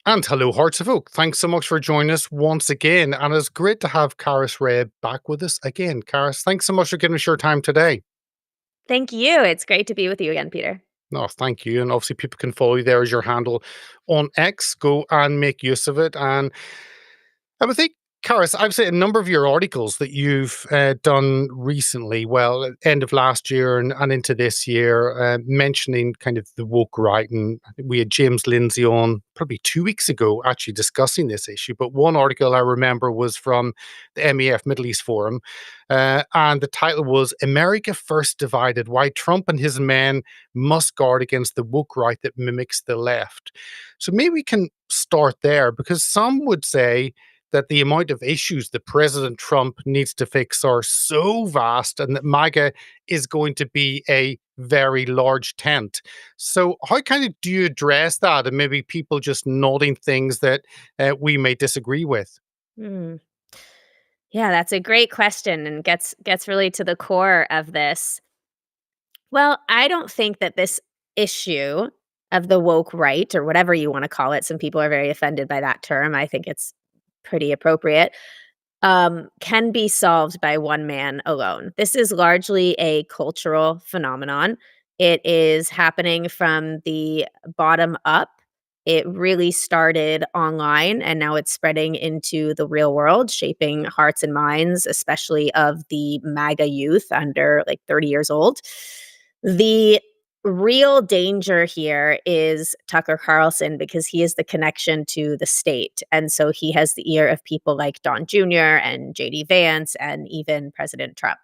And hello, Hearts of Oak. Thanks so much for joining us once again. And it's great to have Karys Rhea back with us again. Karys, thanks so much for giving us your time today. Thank you. It's great to be with you again, Peter. No, thank you. And obviously, people can follow you there as your handle on X. Go and make use of it. And I would think, Karis, I've seen a number of your articles that you've done recently, well, at end of last year and into this year, mentioning kind of the woke right. And I think we had James Lindsay on probably 2 weeks ago actually discussing this issue. But one article I remember was from the MEF Middle East Forum. And the title was America First Divided, Why Trump and His Men Must Guard Against the Woke Right That Mimics the Left. So maybe we can start there because some would say that the amount of issues that President Trump needs to fix are so vast and that MAGA is going to be a very large tent. So, how kind of do you address that? And maybe people just nodding things that we may disagree with? Hmm. Yeah, that's a great question and gets really to the core of this. Well, I don't think that this issue of the woke right or whatever you want to call it, some people are very offended by that term. I think it's pretty appropriate. Can be solved by one man alone. This is largely a cultural phenomenon. It is happening from the bottom up. It really started online and now it's spreading into the real world, shaping hearts and minds, especially of the MAGA youth under like 30 years old. The real danger here is Tucker Carlson because he is the connection to the state. And so he has the ear of people like Don Jr. and JD Vance and even President Trump.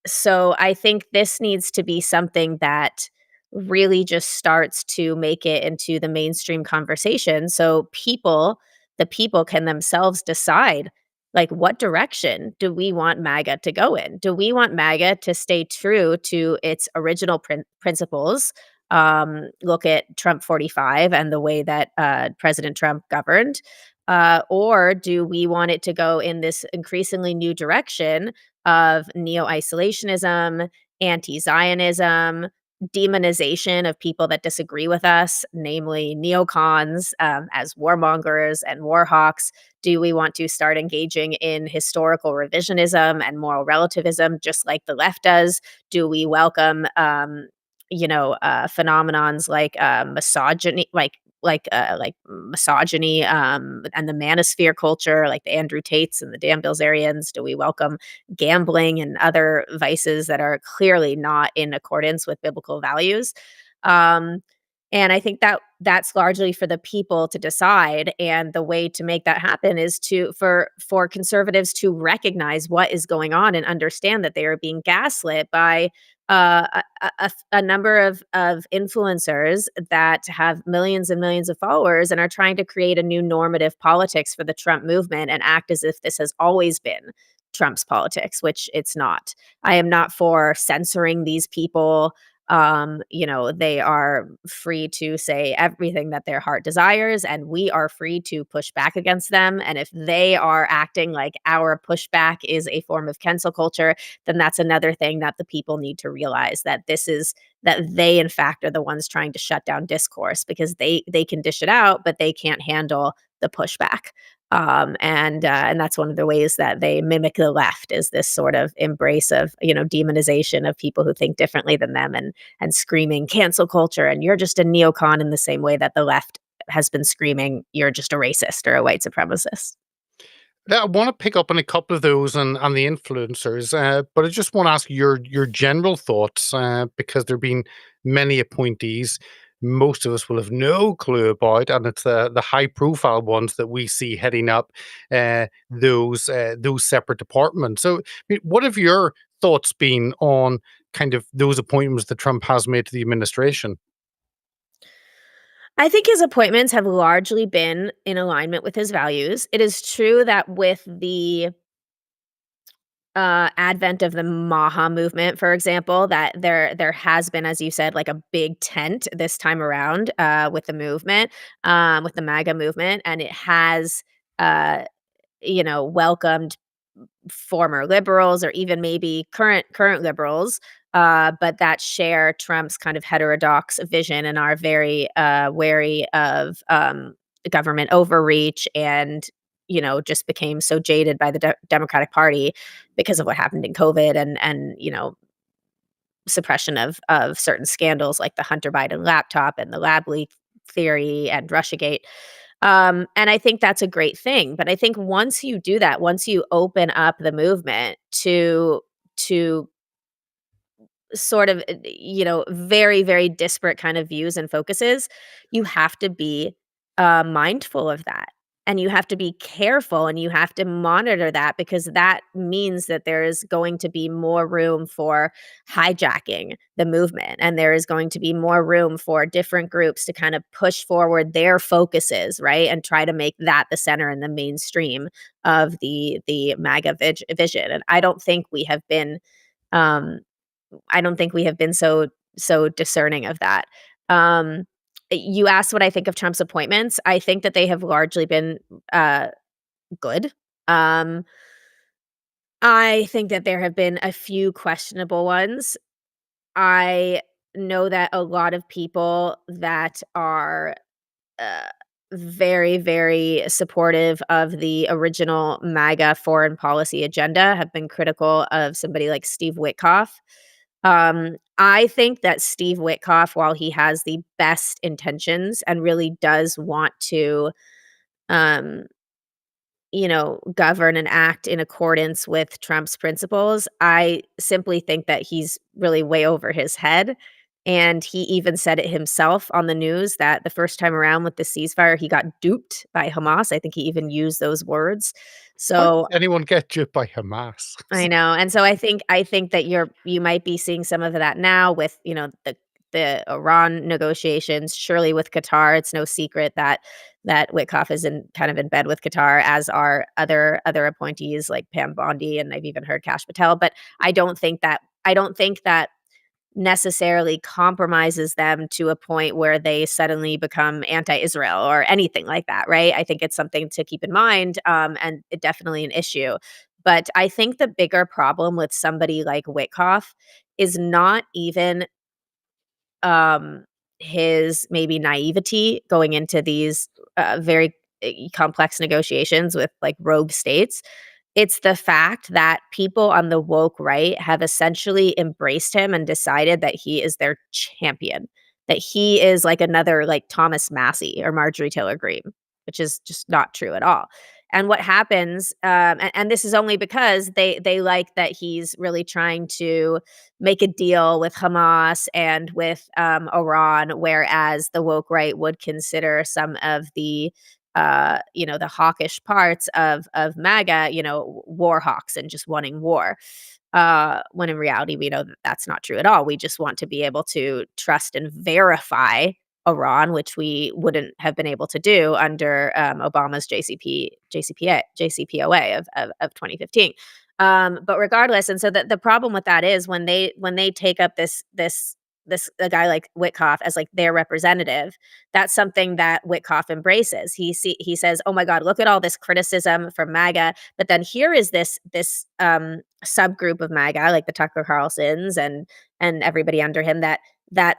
So I think this needs to be something that really just starts to make it into the mainstream conversation. So the people can themselves decide like what direction do we want MAGA to go in? Do we want MAGA to stay true to its original principles? Look at Trump 45 and the way that President Trump governed. Or do we want it to go in this increasingly new direction of neo isolationism, anti Zionism, demonization of people that disagree with us, namely neocons as warmongers and warhawks? Do we want to start engaging in historical revisionism and moral relativism, just like the left does? Do we welcome, phenomenons like misogyny, like misogyny and the manosphere culture, like the Andrew Tates and the Dan Bilzerians? Do we welcome gambling and other vices that are clearly not in accordance with biblical values? Um, and I think that that's largely for the people to decide. And the way to make that happen is for conservatives to recognize what is going on and understand that they are being gaslit by a number of influencers that have millions and millions of followers and are trying to create a new normative politics for the Trump movement and act as if this has always been Trump's politics, which it's not. I am not for censoring these people. They are free to say everything that their heart desires, and we are free to push back against them. And if they are acting like our pushback is a form of cancel culture, then that's another thing that the people need to realize, that they in fact are the ones trying to shut down discourse because they can dish it out, but they can't handle the pushback. And that's one of the ways that they mimic the left, is this sort of embrace of demonization of people who think differently than them, and screaming cancel culture and you're just a neocon in the same way that the left has been screaming you're just a racist or a white supremacist. Yeah, I want to pick up on a couple of those and the influencers, but I just want to ask your general thoughts because there have been many appointees most of us will have no clue about, and it's the high profile ones that we see heading up those separate departments. So, I mean, what have your thoughts been on kind of those appointments that Trump has made to the administration? I think his appointments have largely been in alignment with his values. It is true that with the advent of the Maha movement, for example, that there has been, as you said, like a big tent this time around with the movement, with the MAGA movement, and it has uh, welcomed former liberals or even maybe current liberals but that share Trump's kind of heterodox vision and are very wary of government overreach and just became so jaded by the Democratic Party because of what happened in COVID and suppression of certain scandals like the Hunter Biden laptop and the lab leak theory and Russiagate. And I think that's a great thing. But I think once you do that, once you open up the movement to sort of, very, very disparate kind of views and focuses, you have to be mindful of that. And you have to be careful and you have to monitor that because that means that there is going to be more room for hijacking the movement. And there is going to be more room for different groups to kind of push forward their focuses, right? And try to make that the center and the mainstream of the MAGA vision. And um, I don't think we have been so discerning of that. Um, you asked what I think of Trump's appointments. I think that they have largely been good. Um, I think that there have been a few questionable ones. I know that a lot of people that are uh, very, very supportive of the original MAGA foreign policy agenda have been critical of somebody like Steve Witkoff. I think that Steve Witkoff, while he has the best intentions and really does want to, um, govern and act in accordance with Trump's principles, I simply think that he's really way over his head. And he even said it himself on the news that the first time around with the ceasefire, he got duped by Hamas. I think he even used those words. How does So anyone get duped by Hamas? I know, and so I think that you might be seeing some of that now with, the Iran negotiations, surely with Qatar. It's no secret that Witkoff is in bed with Qatar, as are other appointees like Pam Bondi, and I've even heard Kash Patel. But I don't think that necessarily compromises them to a point where they suddenly become anti-Israel or anything like that, right? I think it's something to keep in mind, and definitely an issue. But I think the bigger problem with somebody like Witkoff is not even um, his maybe naivety going into these very complex negotiations with like rogue states. It's the fact that people on the woke right have essentially embraced him and decided that he is their champion, that he is like another like Thomas Massey or Marjorie Taylor Greene, which is just not true at all. And what happens, and this is only because they like that he's really trying to make a deal with Hamas and with Iran, whereas the woke right would consider some of the hawkish parts of MAGA, war hawks and just wanting war. When in reality, we know that that's not true at all. We just want to be able to trust and verify Iran, which we wouldn't have been able to do under Obama's JCPOA of 2015. But regardless, and so the problem with that is when they take up this a guy like Witkoff as like their representative, that's something that Witkoff embraces. He says, "Oh my God, look at all this criticism from MAGA," but then here is this subgroup of MAGA, like the Tucker Carlsons and everybody under him that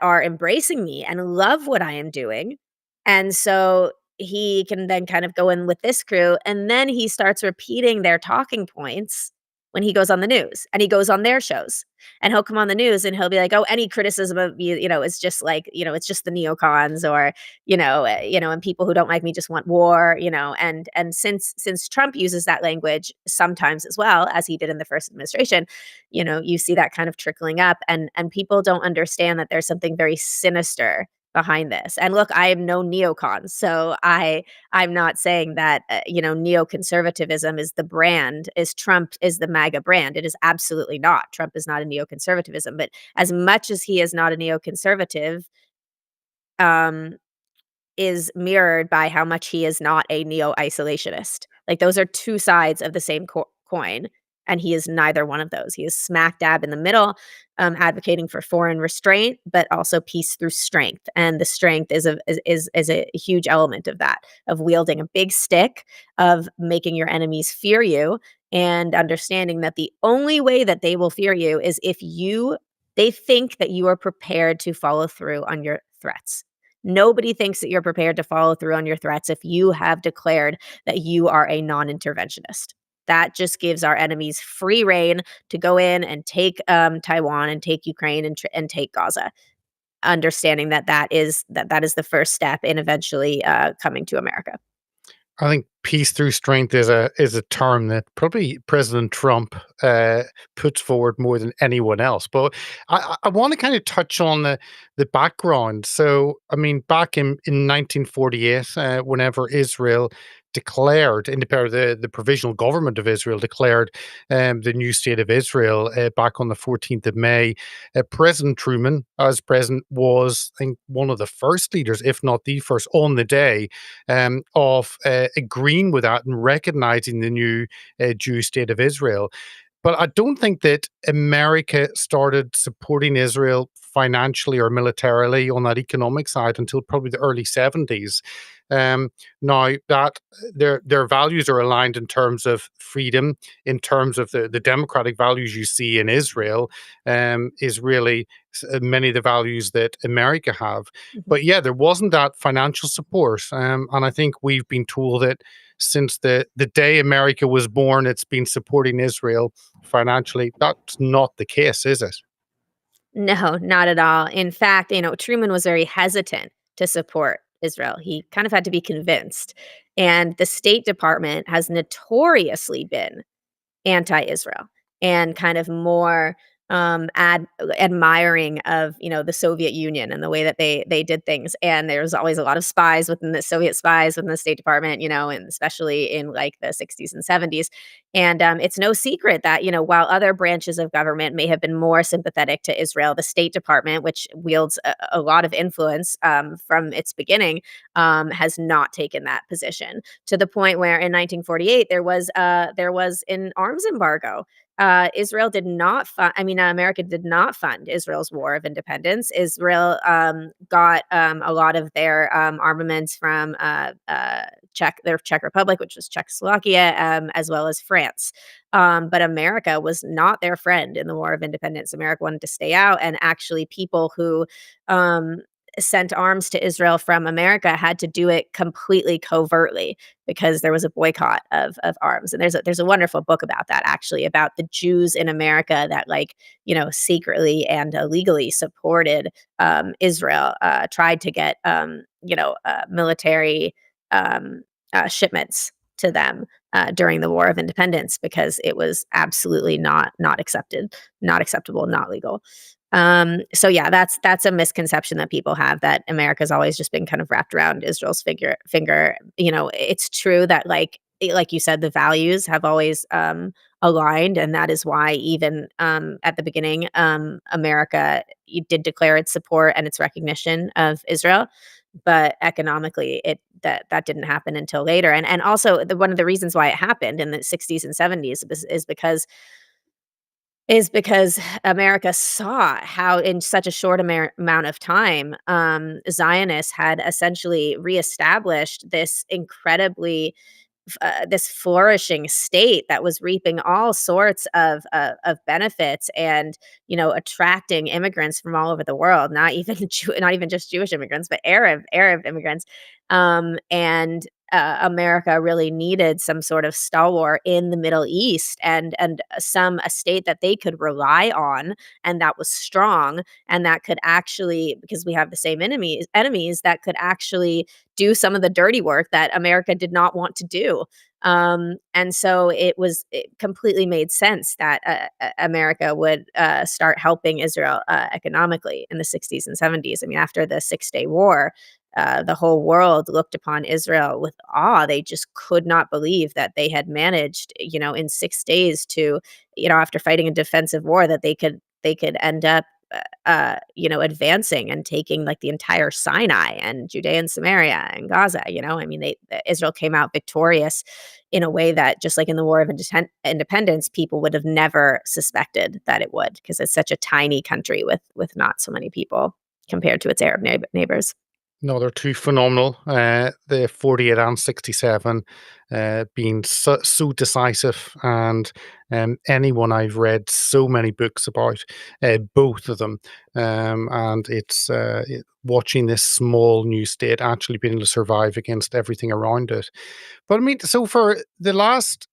are embracing me and love what I am doing, and so he can then kind of go in with this crew, and then he starts repeating their talking points when he goes on the news and he goes on their shows. And he'll come on the news and he'll be like, "Oh, any criticism of you, is just like, it's just the neocons or, and people who don't like me just want war, and since Trump uses that language sometimes as well as he did in the first administration, you see that kind of trickling up and people don't understand that there's something very sinister behind this. And look, I am no neocon, so I'm not saying that neoconservatism is the brand, is Trump is the MAGA brand. It is absolutely not. Trump is not a neoconservatism, but as much as he is not a neoconservative, um, is mirrored by how much he is not a neo-isolationist. Like, those are 2 sides of the same coin, and he is neither one of those. He is smack dab in the middle, advocating for foreign restraint, but also peace through strength, and the strength is a huge element of that, of wielding a big stick, of making your enemies fear you, and understanding that the only way that they will fear you is if you They think that you are prepared to follow through on your threats. Nobody thinks that you're prepared to follow through on your threats if you have declared that you are a non-interventionist. That just gives our enemies free reign to go in and take Taiwan and take Ukraine and take Gaza, understanding that that is the first step in eventually coming to America. I think peace through strength is a term that probably President Trump puts forward more than anyone else. But I want to kind of touch on the background. So, I mean, back in 1948, whenever Israel declared independent, the provisional government of Israel declared the new state of Israel back on the 14th of May, President Truman, as president, was, I think, one of the first leaders, if not the first, on the day of agreeing with that and recognizing the new Jewish state of Israel. But I don't think that America started supporting Israel financially or militarily on that economic side until probably the early 70s. Now that their values are aligned in terms of freedom, in terms of the democratic values you see in Israel, is really many of the values that America have. Mhm. But yeah, there wasn't that financial support, and I think we've been told that since the day America was born, it's been supporting Israel financially. That's not the case, is it? No, not at all. In fact, Truman was very hesitant to support Israel. He kind of had to be convinced. And the State Department has notoriously been anti-Israel and kind of more admiring of the Soviet Union and the way that they did things. And there's always a lot of spies within the Soviet spies within the State Department, and especially in like the 60s and 70s. And it's no secret that while other branches of government may have been more sympathetic to Israel, the State Department, which wields a lot of influence from its beginning, has not taken that position to the point where in 1948 there was an arms embargo. Israel did not fund. I mean, America did not fund Israel's war of independence. Israel got a lot of their armaments from their Czech Republic, which was Czechoslovakia, as well as France. But America was not their friend in the War of Independence. America wanted to stay out, and actually, people who sent arms to Israel from America had to do it completely covertly because there was a boycott of arms. And there's a wonderful book about that, actually, about the Jews in America that secretly and illegally supported Israel, tried to get military shipments to them during the War of Independence because it was absolutely not accepted, not acceptable, not legal. So yeah, that's a misconception that people have, that America's always just been kind of wrapped around Israel's finger. It's true that like you said, the values have always aligned, and that is why even at the beginning, America did declare its support and its recognition of Israel. But economically, that didn't happen until later, and also one of the reasons why it happened in the 60s and 70s is because America saw how in such a short amount of time, Zionists had essentially reestablished this incredibly this flourishing state that was reaping all sorts of benefits and attracting immigrants from all over the world, not even not even just Jewish immigrants, but Arab immigrants. And America really needed some sort of stalwart in the Middle East, and a state that they could rely on, and that was strong, and that could actually, because we have the same enemies that could actually do some of the dirty work that America did not want to do. And so it completely made sense that America would start helping Israel economically in the 60s and 70s. I mean, after the Six-Day War, the whole world looked upon Israel with awe. They just could not believe that they had managed, in 6 days to, after fighting a defensive war, that they could end up advancing and taking like the entire Sinai and Judea and Samaria and Gaza. I mean, Israel came out victorious in a way that, just like in the War of Independence, people would have never suspected that it would, because it's such a tiny country with not so many people compared to its Arab neighbors. No, they're two phenomenal. The 48 and 67 being so decisive. And anyone I've read so many books about, both of them. And watching this small new state actually being able to survive against everything around it. But I mean, so for the last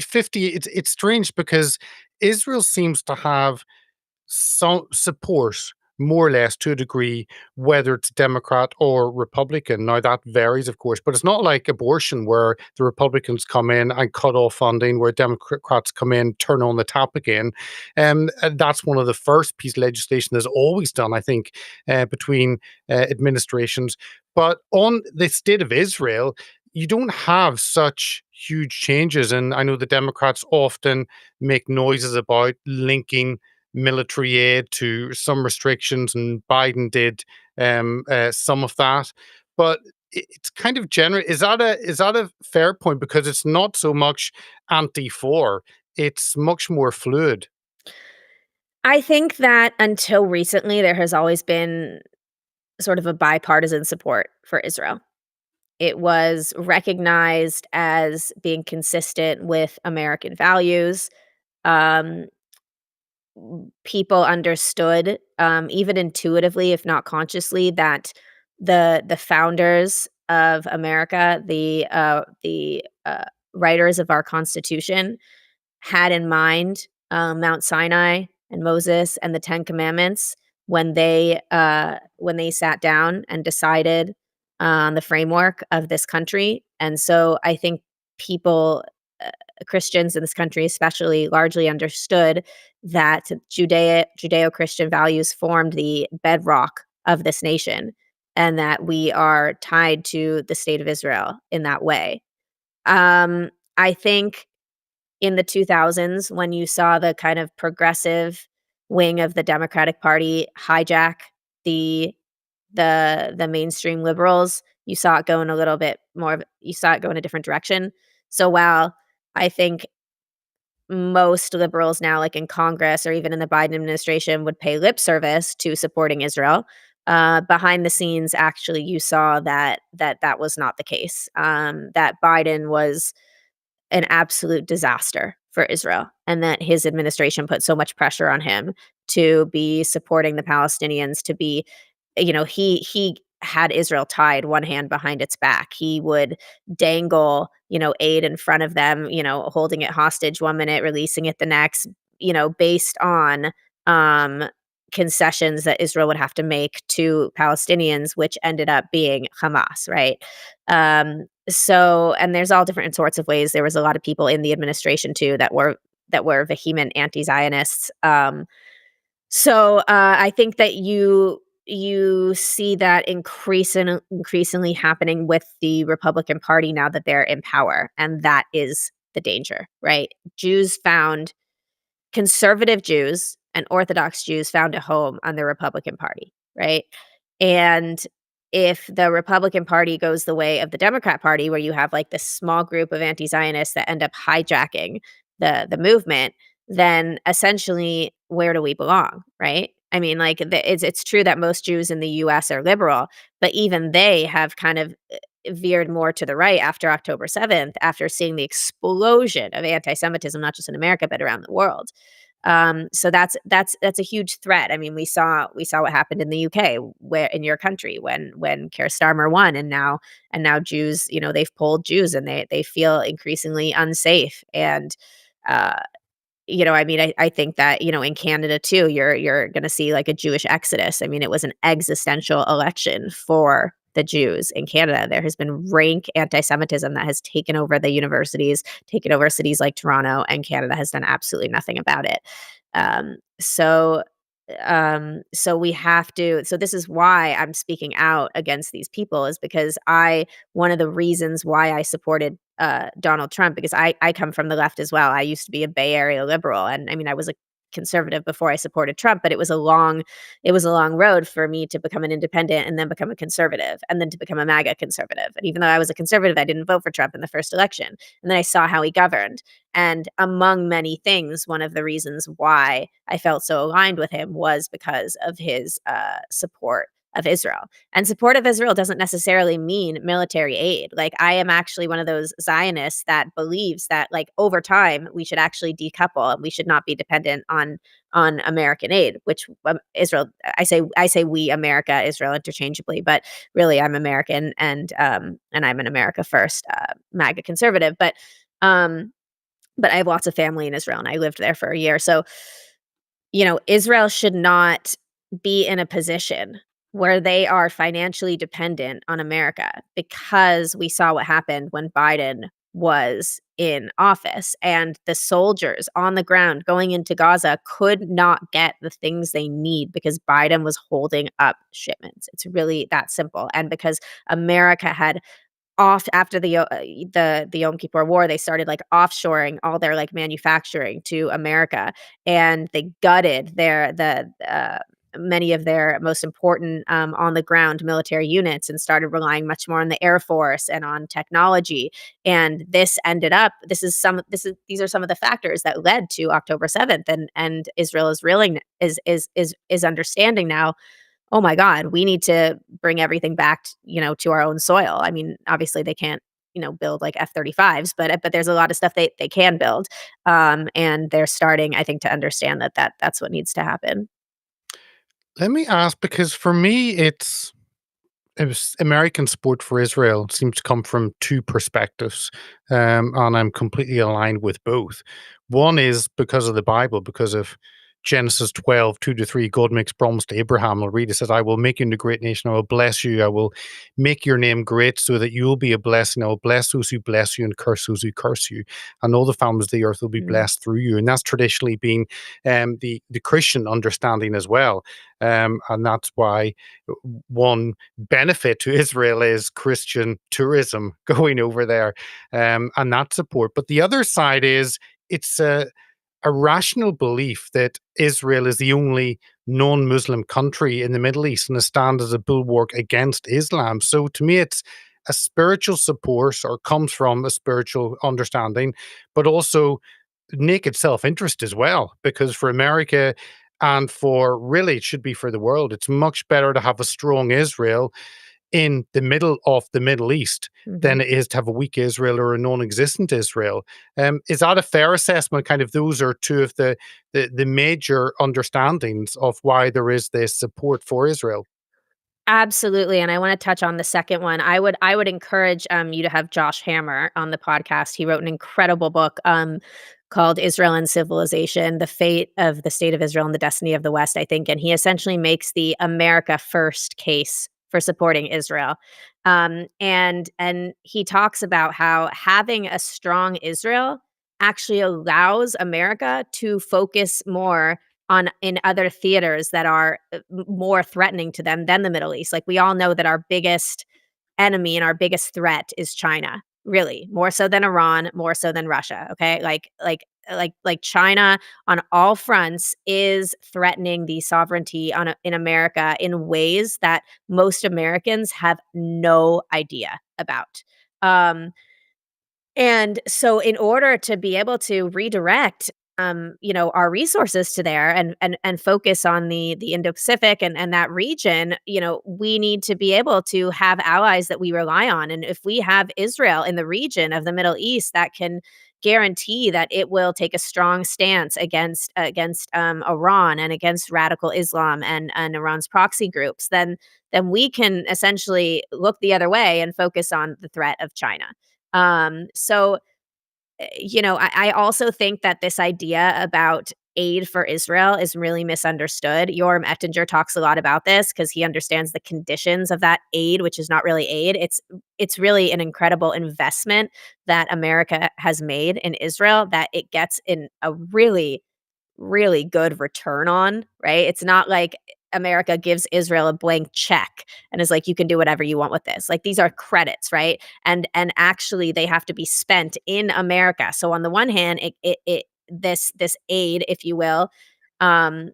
50, it's strange because Israel seems to have some support, more or less to a degree, whether it's Democrat or Republican. Now that varies, of course, but it's not like abortion where the Republicans come in and cut off funding, where Democrats come in, turn on the tap again. And that's one of the first piece of legislation that's always done, I think, between administrations. But on the state of Israel, you don't have such huge changes. And I know the Democrats often make noises about linking military aid to some restrictions, and Biden did some of that. But it's kind of general. Is that a fair point? Because it's not so much anti-4; it's much more fluid. I think that until recently, there has always been sort of a bipartisan support for Israel. It was recognized as being consistent with American values. Um, People understood, even intuitively, if not consciously, that the founders of America, the writers of our Constitution, had in mind, Mount Sinai and Moses and the 10 Commandments when they sat down and decided on the framework of this country. And so I think people, Christians in this country especially, largely understood that Judeo-Christian values formed the bedrock of this nation, and that we are tied to the state of Israel in that way. I think in the 2000s, when you saw the kind of progressive wing of the Democratic Party hijack the the mainstream liberals, you saw it go in a little bit more of you saw it go in a different direction. So while I think most liberals now, like in Congress or even in the Biden administration, would pay lip service to supporting Israel, behind the scenes, actually, you saw that was not the case. That Biden was an absolute disaster for Israel, and that his administration put so much pressure on him to be supporting the Palestinians, to be, he had Israel tied one hand behind its back. He would dangle, aid in front of them, holding it hostage one minute, releasing it the next, based on um concessions that Israel would have to make to Palestinians, which ended up being Hamas, right? And there's all different sorts of ways. There was a lot of people in the administration too that were vehement anti-Zionists. I think that you see that increasingly happening with the Republican Party now that they're in power, and that is the danger, right? Jews found Conservative Jews and Orthodox Jews found a home on the Republican Party, right? And if the Republican Party goes the way of the Democrat Party, where you have like this small group of anti-Zionists that end up hijacking the movement, then essentially, where do we belong, right? I mean, like it's true that most Jews in the U.S. are liberal, but even they have kind of veered more to the right after October 7th, after seeing the explosion of anti-Semitism, not just in America but around the world. So that's a huge threat. I mean, we saw what happened in the UK, where in your country, when Keir Starmer won, and now Jews, they've polled Jews, and they feel increasingly unsafe. And uh, I mean, I think that, in Canada too, you're gonna see like a Jewish exodus. I mean, it was an existential election for the Jews in Canada. There has been rank anti-Semitism that has taken over the universities, taken over cities like Toronto, and Canada has done absolutely nothing about it. Um, so so we have to so this is why I'm speaking out against these people, is because one of the reasons why I supported Donald Trump, because I come from the left as well. I used to be a Bay Area liberal, and I mean, I was a conservative before I supported Trump, but it was a long road for me to become an independent and then become a conservative and then to become a MAGA conservative. And even though I was a conservative, I didn't vote for Trump in the first election. And then I saw how he governed. And among many things, one of the reasons why I felt so aligned with him was because of his support of Israel. And support of Israel doesn't necessarily mean military aid. Like, I am actually one of those Zionists that believes that, like, over time we should actually decouple and we should not be dependent on American aid, which Israel, I say we, America, Israel interchangeably, but really I'm American, and I'm an America first MAGA conservative. But I have lots of family in Israel and I lived there for a year. So, Israel should not be in a position where they are financially dependent on America, because we saw what happened when Biden was in office, and the soldiers on the ground going into Gaza could not get the things they need because Biden was holding up shipments. It's really that simple. And because America had off after the Yom Kippur War, they started, like, offshoring all their, like, manufacturing to America, and they gutted many of their most important, on the ground military units, and started relying much more on the Air Force and on technology. And these are some of the factors that led to October 7th, and Israel is reeling is understanding now, "Oh my god, we need to bring everything back, to our own soil." I mean, obviously they can't, build like F-35s, but there's a lot of stuff they can build. And they're starting, I think, to understand that's what needs to happen. Let me ask, because for me, it was American support for Israel seems to come from two perspectives, and I'm completely aligned with both. One is because of the Bible, because of Genesis 12, 2 to 3. God makes promise to Abraham. I'll read it. Says, I will make you into a great nation. I will bless you. I will make your name great so that you will be a blessing. I will bless those who bless you and curse those who curse you. And all the families of the earth will be Mm, blessed through you. And that's traditionally been the Christian understanding as well. And that's why one benefit to Israel is Christian tourism going over there, and that support. But the other side is it's a rational belief that Israel is the only non-Muslim country in the Middle East and it stands as a bulwark against Islam. So to me, it's a spiritual support, or comes from a spiritual understanding, but also naked self-interest as well. Because for America, and for really, it should be for the world, it's much better to have a strong Israel in the middle of the Middle East mhm. than it is to have a weak Israel or a non-existent Israel. Is that a fair assessment? Kind of, those are two of the major understandings of why there is this support for Israel. Absolutely, and I wanna touch on the second one. I would encourage, you to have Josh Hammer on the podcast. He wrote an incredible book, called Israel and Civilization: The Fate of the State of Israel and the Destiny of the West, I think, and he essentially makes the America First case for supporting Israel. And he talks about how having a strong Israel actually allows America to focus more on in other theaters that are more threatening to them than the Middle East. Like, we all know that our biggest enemy and our biggest threat is China, really, more so than Iran, more so than Russia. Okay, like China on all fronts is threatening the sovereignty in America in ways that most Americans have no idea about. Um, and so in order to be able to redirect, our resources to there, and focus on the Indo-Pacific and that region, we need to be able to have allies that we rely on. And if we have Israel in the region of the Middle East that can guarantee that it will take a strong stance against Iran and against radical Islam and Iran's proxy groups, then we can essentially look the other way and focus on the threat of China. I also think that this idea about aid for Israel is really misunderstood. Yoram Ettinger talks a lot about this because he understands the conditions of that aid, which is not really aid. It's really an incredible investment that America has made in Israel that it gets in a really really good return on, right? It's not like America gives Israel a blank check and is like, you can do whatever you want with this. Like, these are credits, right? And actually they have to be spent in America. So on the one hand, this aid, if you will, um,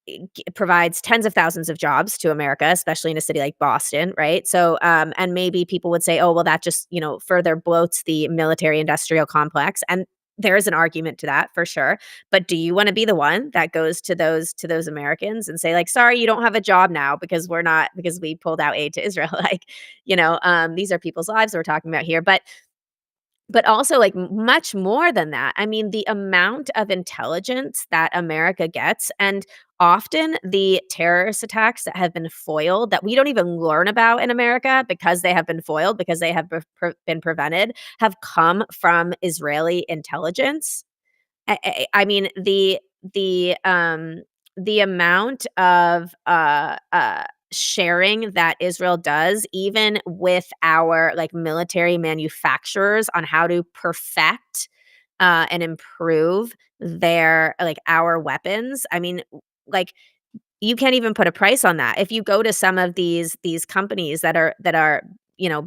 it provides tens of thousands of jobs to America, especially in a city like Boston, right? So, and maybe people would say, oh, well, that just, further bloats the military industrial complex. And there is an argument to that for sure. But do you want to be the one that goes to those Americans and say like, sorry, you don't have a job now because because we pulled out aid to Israel? Like, these are people's lives we're talking about here. But also, like, much more than that. I mean, the amount of intelligence that America gets, and often the terrorist attacks that have been foiled that we don't even learn about in America because they have been foiled, because they have been prevented, have come from Israeli intelligence. I mean, the amount of, sharing that Israel does, even with our, like, military manufacturers on how to perfect, and improve our weapons. I mean, like, you can't even put a price on that. If you go to some of these companies that are,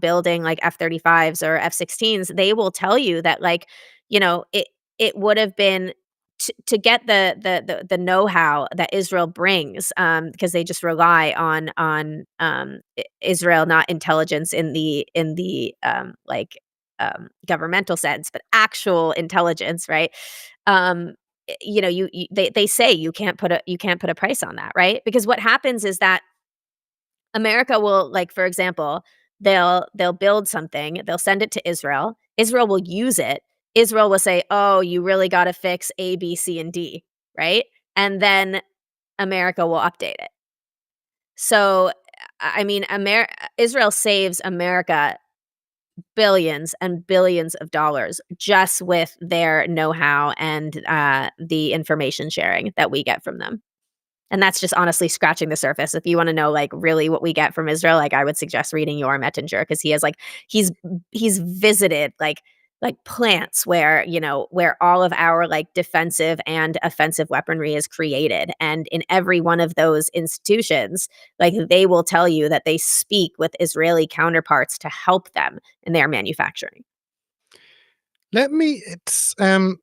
building like F-35s or F-16s, they will tell you that like, it would have been to get the know-how that Israel brings, because they just rely on Israel, not intelligence in the governmental sense, but actual intelligence, right? Um, they say you can't put a price on that, right? Because what happens is that America will, like, for example, they'll build something, they'll send it to Israel. Israel will use it. Israel will say, "Oh, you really got to fix A, B, C, and D," right? And then America will update it. So, I mean, Israel saves America billions and billions of dollars just with their know-how and the information sharing that we get from them. And that's just honestly scratching the surface. If you wanna know, like, really what we get from Israel, like, I would suggest reading Yoram Ettinger because he has, like he's visited, like, plants where all of our, like, defensive and offensive weaponry is created, and in every one of those institutions, like, they will tell you that they speak with Israeli counterparts to help them in their manufacturing. Let me it's, I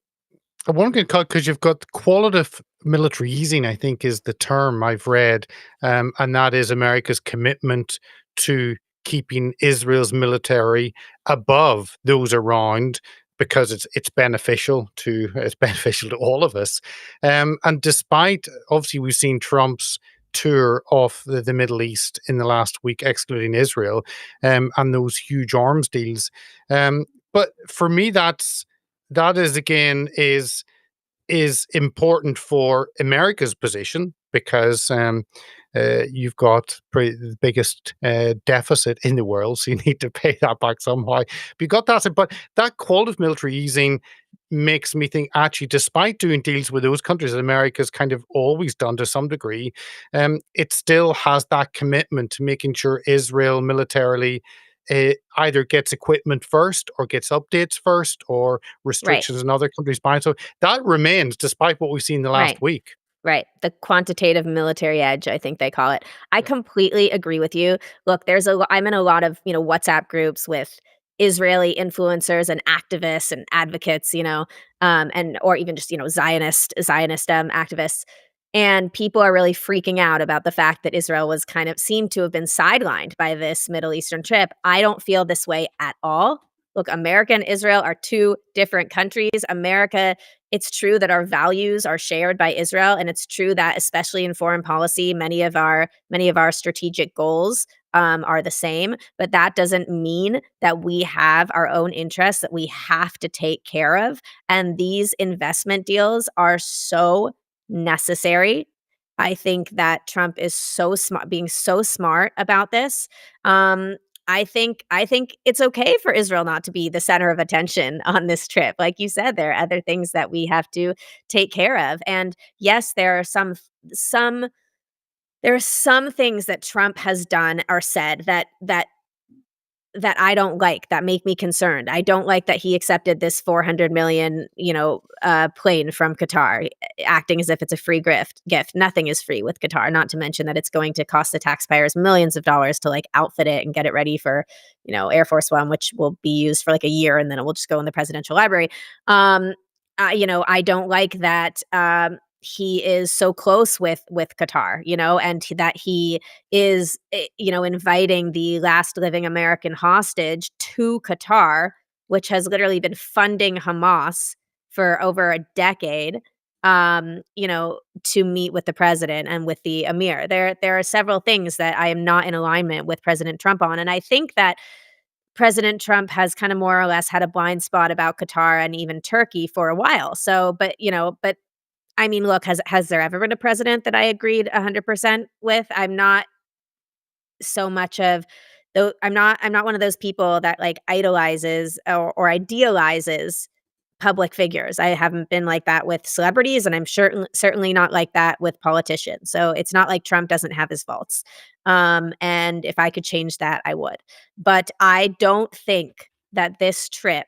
want to cut because you've got qualitative military easing, I think is the term I've read, and that is America's commitment to keeping Israel's military above those around because it's beneficial to it's beneficial to all of us. And despite obviously we've seen Trump's tour of the Middle East in the last week, excluding Israel, and those huge arms deals. But for me, that is again is important for America's position because you've got the biggest deficit in the world, so you need to pay that back somehow. But you got that, but that qualitative military easing makes me think actually, despite doing deals with those countries that America's kind of always done to some degree, it still has that commitment to making sure Israel militarily either gets equipment first or gets updates first or Right, restrictions in other countries buying. So that remains despite what we've seen the last right. week. Right. The quantitative military edge, I think they call it. I completely agree with you. Look, I'm in a lot of, WhatsApp groups with Israeli influencers and activists and advocates, and or even just, Zionist activists. And people are really freaking out about the fact that Israel was kind of seemed to have been sidelined by this Middle Eastern trip. I don't feel this way at all. Look, America and Israel are two different countries. It's true that our values are shared by Israel, and it's true that especially in foreign policy, many of our strategic goals are the same. But that doesn't mean that we have our own interests that we have to take care of. And these investment deals are so necessary. I think that Trump is so smart, being so smart about this. I think it's okay for Israel not to be the center of attention on this trip. Like you said, there are other things that we have to take care of. And yes, some there are some things that Trump has done or said that I don't like, that make me concerned. I don't like that he accepted this 400 million, plane from Qatar, acting as if it's a free gift. Nothing is free with Qatar, not to mention that it's going to cost the taxpayers millions of dollars to like outfit it and get it ready for, Air Force One, which will be used for like a year and then it will just go in the presidential library. I don't like that he is so close with Qatar, and that he is, inviting the last living American hostage to Qatar, which has literally been funding Hamas for over a decade, to meet with the president and with the emir. There are several things that I am not in alignment with President Trump on, and I think that President Trump has kind of more or less had a blind spot about Qatar and even Turkey for a while. So, but I mean, look, has there ever been a president that I agreed 100% with? I'm not so much of though I'm not one of those people that like idolizes or idealizes public figures. I haven't been like that with celebrities, and I'm certainly not like that with politicians. So it's not like Trump doesn't have his faults. And if I could change that, I would. But I don't think that this trip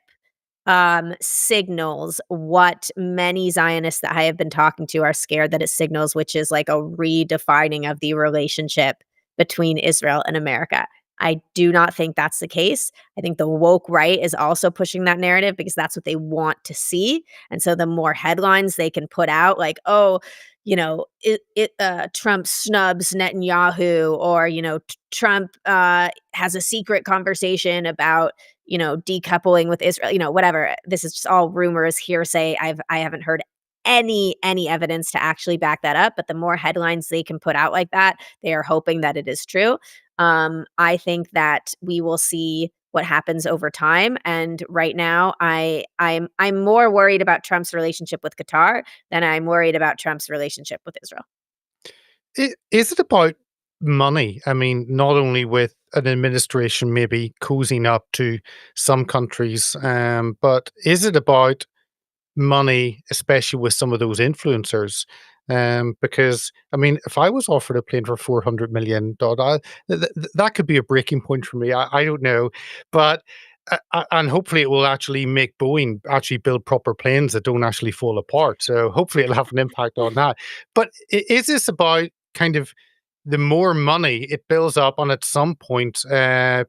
signals what many Zionists that I have been talking to are scared that it signals, which is like a redefining of the relationship between Israel and America. I do not think that's the case. I think the woke right is also pushing that narrative because that's what they want to see. And so the more headlines they can put out, like, oh, Trump snubs Netanyahu, or Trump has a secret conversation about decoupling with Israel, whatever. This is just all rumors, hearsay. I haven't heard any evidence to actually back that up. But the more headlines they can put out like that, they are hoping that it is true. I think that we will see what happens over time. And right now, I'm more worried about Trump's relationship with Qatar than I'm worried about Trump's relationship with Israel. Is it about money? I mean, not only with an administration maybe cozying up to some countries, but is it about money, especially with some of those influencers? Because I mean, if I was offered a plane for $400 million, that could be a breaking point for me. I don't know, but and hopefully it will actually make Boeing actually build proper planes that don't actually fall apart. So hopefully it'll have an impact on that. But is this about kind of the more money it builds up, and at some point,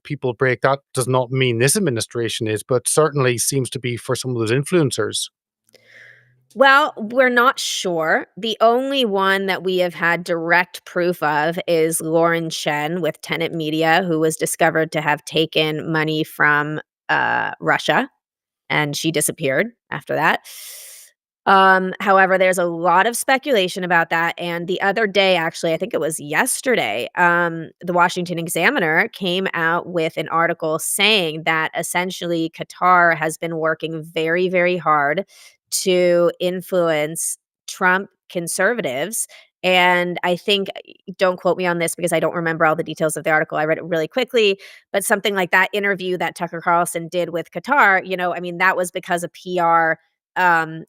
people break? That does not mean this administration is, but certainly seems to be for some of those influencers. Well, we're not sure. The only one that we have had direct proof of is Lauren Shen with Tenet Media, who was discovered to have taken money from Russia, and she disappeared after that. However, there's a lot of speculation about that. And the other day, actually, I think it was yesterday, the Washington Examiner came out with an article saying that essentially Qatar has been working very, very hard to influence Trump conservatives. And I think, don't quote me on this because I don't remember all the details of the article. I read it really quickly, but something like that interview that Tucker Carlson did with Qatar, I mean, that was because a PR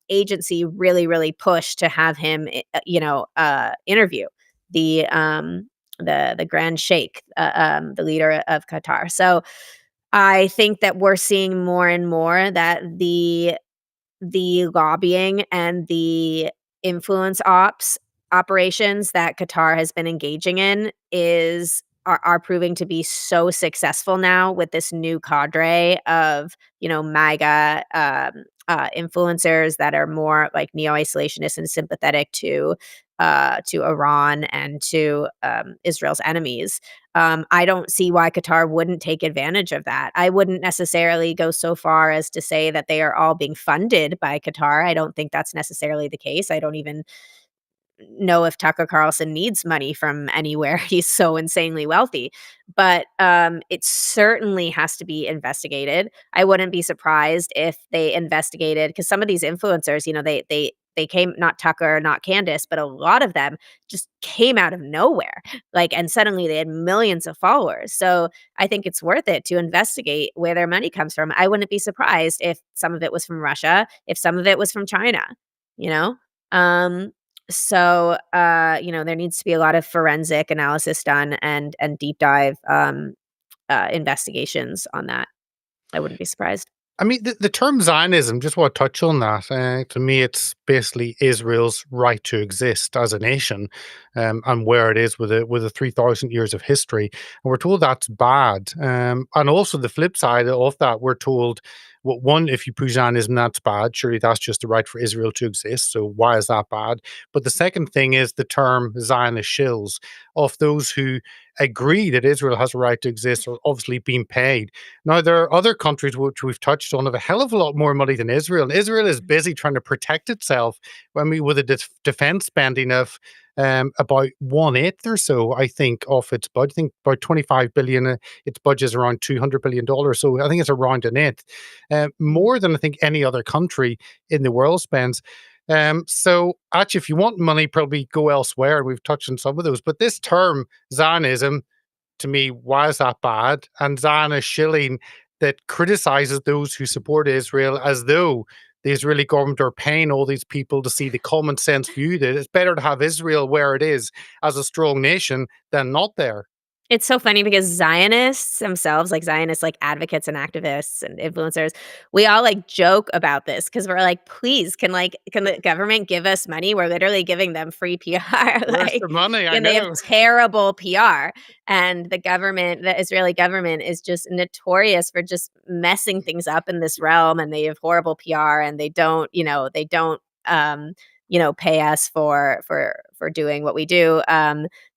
agency really pushed to have him, interview the Grand Sheikh, the leader of Qatar. So I think that we're seeing more and more that the lobbying and the influence operations that Qatar has been engaging in are proving to be so successful now with this new cadre of, MAGA influencers that are more like neo-isolationists and sympathetic to Iran and to Israel's enemies. I don't see why Qatar wouldn't take advantage of that. I wouldn't necessarily go so far as to say that they are all being funded by Qatar. I don't think that's necessarily the case. I don't even know if Tucker Carlson needs money from anywhere. He's so insanely wealthy. But it certainly has to be investigated. I wouldn't be surprised if they investigated, because some of these influencers, they came, not Tucker, not Candace, but a lot of them just came out of nowhere. Like, and suddenly they had millions of followers. So I think it's worth it to investigate where their money comes from. I wouldn't be surprised if some of it was from Russia, if some of it was from China, you know? Um, there needs to be a lot of forensic analysis done and deep dive investigations on that. I wouldn't be surprised. I mean, the term Zionism, just want to touch on that. To me, it's basically Israel's right to exist as a nation, and where it is with a 3,000 years of history. And we're told that's bad. And also the flip side of that, we're told, well, one, if you push Zionism, that's bad. Surely that's just the right for Israel to exist. So why is that bad? But the second thing is the term Zionist shills, of those who agree that Israel has a right to exist are obviously being paid. Now, there are other countries which we've touched on have a hell of a lot more money than Israel. And Israel is busy trying to protect itself with a defense spending of about one eighth or so, I think, of its budget. I think about 25 billion. Its budget is around $200 billion. So I think it's around an eighth, more than I think any other country in the world spends. So actually, if you want money, probably go elsewhere. We've touched on some of those, but this term Zionism, to me, why is that bad? And Zionist shilling that criticizes those who support Israel as though the Israeli government are paying all these people to see the common sense view that it's better to have Israel where it is as a strong nation than not there. It's so funny because Zionists themselves, like Zionists, like advocates and activists and influencers, we all like joke about this because we're like, please, can the government give us money? We're literally giving them free PR. Where's Like, the money? I and they have know. terrible PR. And the government, the Israeli government is just notorious for just messing things up in this realm. And they have horrible PR and they don't pay us for doing what we do.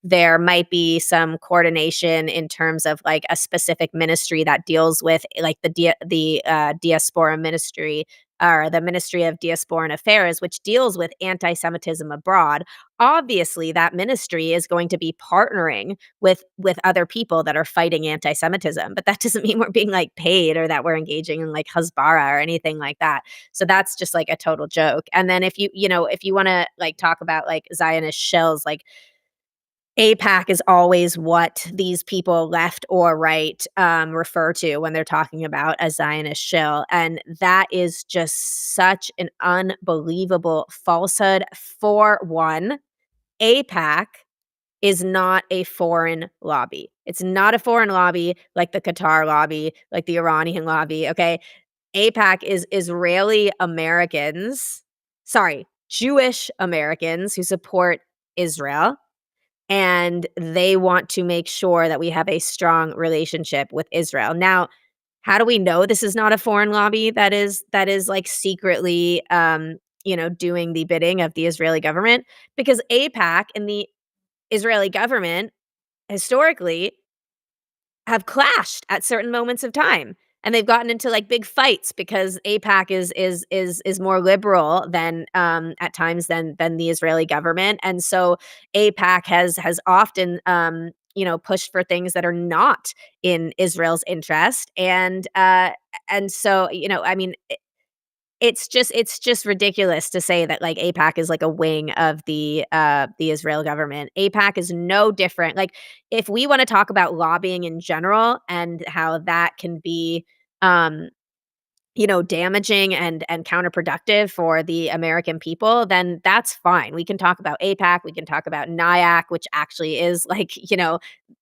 There might be some coordination in terms of like a specific ministry that deals with like the diaspora ministry or the Ministry of Diaspora and Affairs, which deals with anti-Semitism abroad. Obviously, that ministry is going to be partnering with other people that are fighting anti-Semitism, but that doesn't mean we're being like paid or that we're engaging in like Hasbara or anything like that. So that's just like a total joke. And then if you want to like talk about like Zionist shells, like APAC is always what these people, left or right, refer to when they're talking about a Zionist shill. And that is just such an unbelievable falsehood. For one, APAC is not a foreign lobby. It's not a foreign lobby like the Qatar lobby, like the Iranian lobby. Okay. APAC is Israeli Americans, sorry, Jewish Americans who support Israel, and they want to make sure that we have a strong relationship with Israel. Now, how do we know this is not a foreign lobby that is like secretly doing the bidding of the Israeli government? Because AIPAC and the Israeli government historically have clashed at certain moments of time. And they've gotten into like big fights because AIPAC is more liberal than at times than the Israeli government. And so AIPAC has often pushed for things that are not in Israel's interest. And so, I mean, it's just ridiculous to say that, like, AIPAC is like a wing of the Israel government. AIPAC is no different. Like, if we wanna talk about lobbying in general and how that can be, um, damaging and counterproductive for the American people, then that's fine. We can talk about AIPAC, we can talk about NIAC, which actually is like,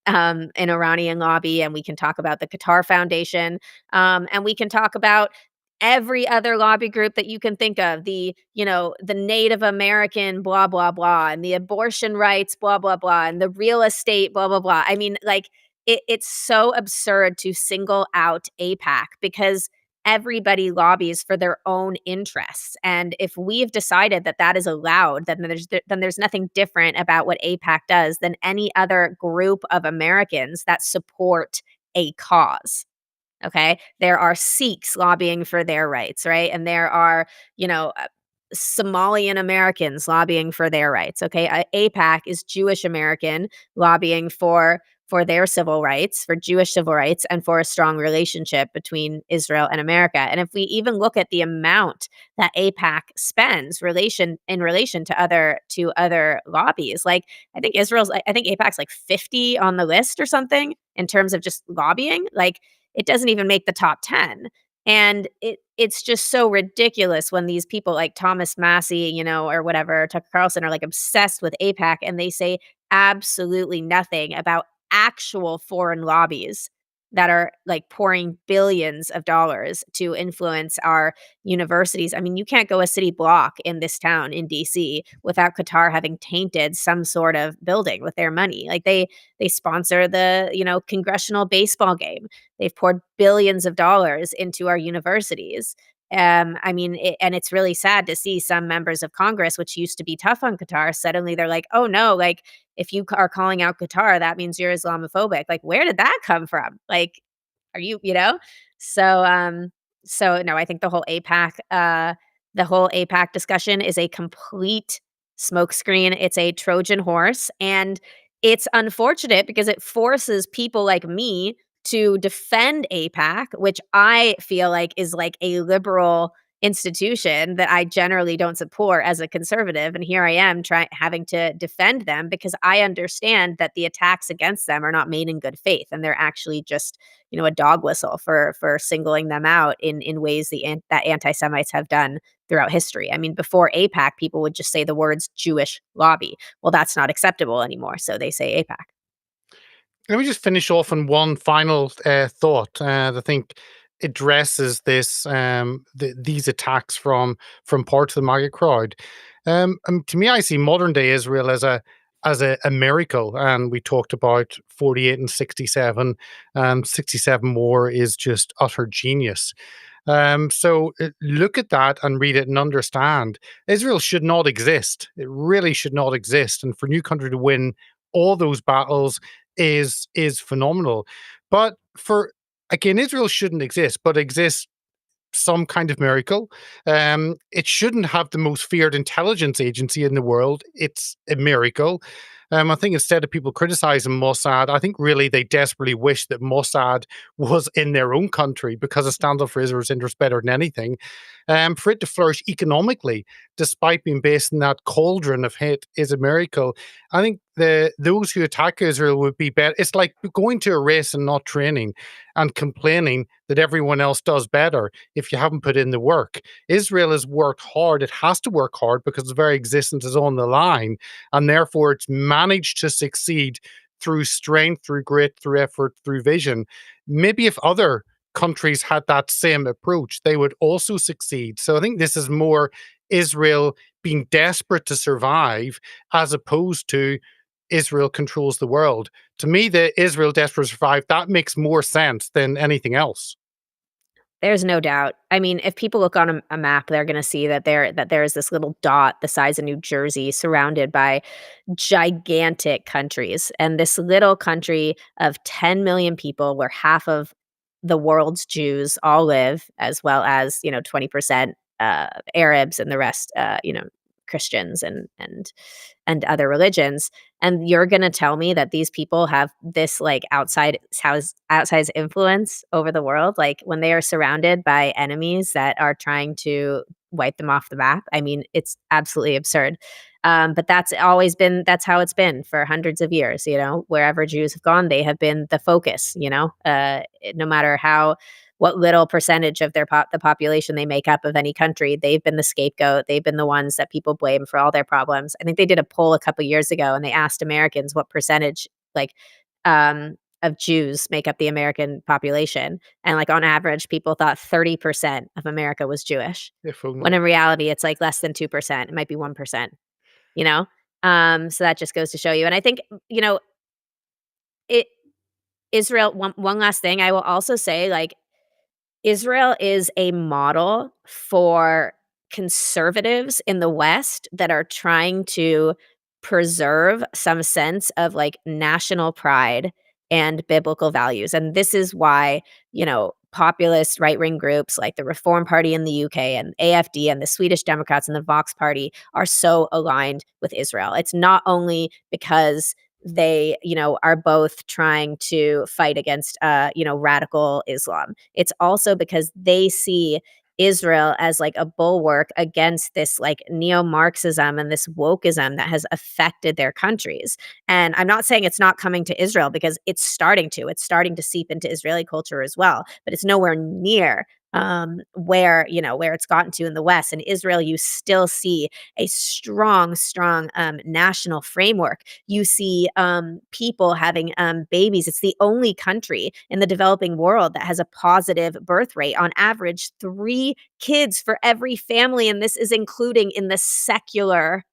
an Iranian lobby, and we can talk about the Qatar Foundation, and we can talk about every other lobby group that you can think of, the Native American blah blah blah, and the abortion rights blah blah blah, and the real estate blah blah blah. I mean, like, it's so absurd to single out AIPAC because everybody lobbies for their own interests. And if we've decided that that is allowed, then there's nothing different about what AIPAC does than any other group of Americans that support a cause. Okay. There are Sikhs lobbying for their rights, right? And there are, Somalian Americans lobbying for their rights. Okay. AIPAC is Jewish American lobbying for their civil rights, for Jewish civil rights, and for a strong relationship between Israel and America. And if we even look at the amount that AIPAC spends in relation to other lobbies, like I think AIPAC's like 50 on the list or something in terms of just lobbying. Like, it doesn't even make the top 10. And it's just so ridiculous when these people like Thomas Massey, or whatever, Tucker Carlson, are like obsessed with AIPAC, and they say absolutely nothing about actual foreign lobbies that are like pouring billions of dollars to influence our universities. I mean, you can't go a city block in this town in DC without Qatar having tainted some sort of building with their money. Like, they sponsor the, congressional baseball game. They've poured billions of dollars into our universities. I mean, and it's really sad to see some members of Congress, which used to be tough on Qatar, suddenly they're like, "Oh no, like if you are calling out Qatar, that means you're Islamophobic." Like, where did that come from? Like, are you know? So, so no, I think the whole APAC discussion is a complete smokescreen. It's a Trojan horse, and it's unfortunate because it forces people like me to defend APAC, which I feel like is like a liberal institution that I generally don't support as a conservative. And here I am trying having to defend them because I understand that the attacks against them are not made in good faith, and they're actually just, a dog whistle for singling them out in ways that anti-Semites have done throughout history. I mean, before APAC, people would just say the words Jewish lobby. Well, that's not acceptable anymore, so they say APAC. Let me just finish off on one final thought that I think addresses these attacks from parts of the MAGA crowd. To me, I see modern day Israel as a miracle, and we talked about 48 and 67. 67 more is just utter genius. So look at that and read it and understand. Israel should not exist. It really should not exist. And for new country to win all those battles is phenomenal. But for again, Israel shouldn't exist, but exists some kind of miracle. It shouldn't have the most feared intelligence agency in the world. It's a miracle. I think instead of people criticizing Mossad, I think really they desperately wish that Mossad was in their own country because it stands up for Israel's interest better than anything. For it to flourish economically, despite being based in that cauldron of hate, is a miracle. I think those who attack Israel would be better. It's like going to a race and not training and complaining that everyone else does better if you haven't put in the work. Israel has worked hard. It has to work hard because its very existence is on the line. And therefore, it's managed to succeed through strength, through grit, through effort, through vision. Maybe if other countries had that same approach, they would also succeed. So I think this is more Israel being desperate to survive as opposed to Israel controls the world. To me, the Israel desperate to survive, that makes more sense than anything else. There's no doubt. I mean, if people look on a map, they're gonna see that there is this little dot the size of New Jersey surrounded by gigantic countries, and this little country of 10 million people where half of the world's Jews all live, as well as, 20% Arabs and the rest, Christians and other religions. And you're gonna tell me that these people have this like outsized influence over the world, like when they are surrounded by enemies that are trying to wipe them off the map. I mean, it's absolutely absurd. But that's how it's been for hundreds of years. Wherever Jews have gone, they have been the focus. No matter what little percentage of the population they make up of any country, they've been the scapegoat. They've been the ones that people blame for all their problems. I think they did a poll a couple years ago, and they asked Americans what percentage, like, of Jews make up the American population, and like on average, people thought 30% of America was Jewish, If when only. in reality, it's like less than 2%. It might be 1%. You know, so that just goes to show you. And I think it Israel. One last thing, I will also say, like, Israel is a model for conservatives in the West that are trying to preserve some sense of like national pride and biblical values. And this is why, populist right wing groups like the Reform Party in the UK and AFD and the Swedish Democrats and the Vox Party are so aligned with Israel. It's not only because they, are both trying to fight against, radical Islam. It's also because they see Israel as like a bulwark against this like neo-Marxism and this wokeism that has affected their countries. And I'm not saying it's not coming to Israel, because it's starting to. It's starting to seep into Israeli culture as well, but it's nowhere near where it's gotten to in the West. In Israel, you still see a strong national framework. You see people having babies. It's the only country in the developing world that has a positive birth rate. On average, 3 kids for every family, and this is including in the secular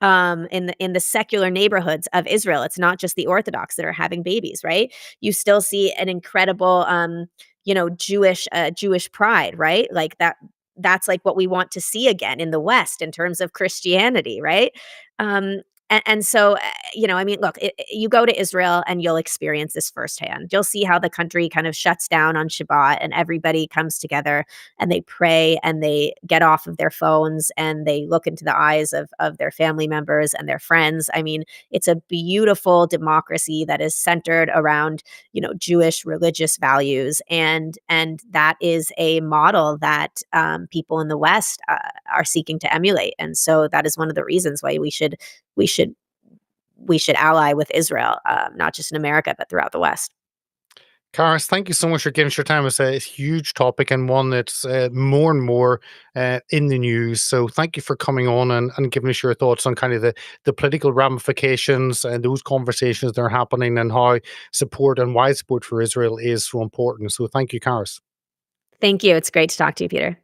in the secular neighborhoods of Israel. It's not just the Orthodox that are having babies, right? You still see an incredible Jewish pride, right? Like that's like what we want to see again in the West in terms of Christianity, right? Um, and so, I mean, look, you go to Israel and you'll experience this firsthand. You'll see how the country kind of shuts down on Shabbat and everybody comes together and they pray and they get off of their phones and they look into the eyes of their family members and their friends. I mean, it's a beautiful democracy that is centered around, Jewish religious values, and that is a model that people in the West are seeking to emulate. And so that is one of the reasons why we should we should ally with Israel, not just in America but throughout the West. Karis, thank you so much for giving us your time. It's a huge topic and one that's more and more in the news. So thank you for coming on and giving us your thoughts on kind of the political ramifications and those conversations that are happening and how support and wide support for Israel is so important. So thank you, Karis. Thank you. It's great to talk to you, Peter.